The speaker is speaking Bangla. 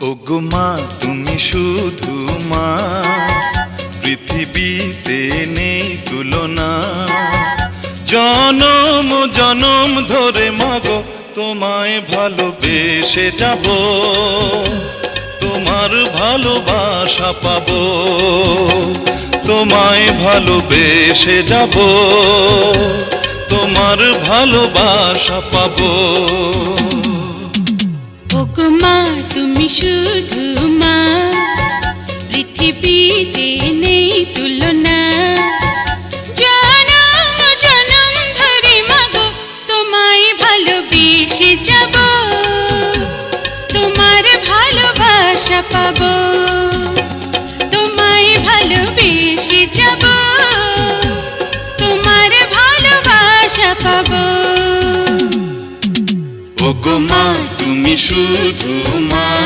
ওগো মা তুমি শুধু মা, পৃথিবীতে নেই তুলনা। জনম জনম ধরে মাগো তোমায় ভালোবেসে যাব, তোমার ভালোবাসা পাবো। তোমায় ভালোবেসে যাব, তোমার ভালোবাসা পাবো। ওগো মা তুমি শুধু মা, পৃথিবীতে নেই তুলনা। জনম জনম ধরে মাগো তোমায় ভালোবেসে যাব, তোমার ভালোবাসা পাবো। তোমায় ভালোবেসে যাব, তোমার ভালোবাসা পাবো। ওগো মা তুমি শুধু মা।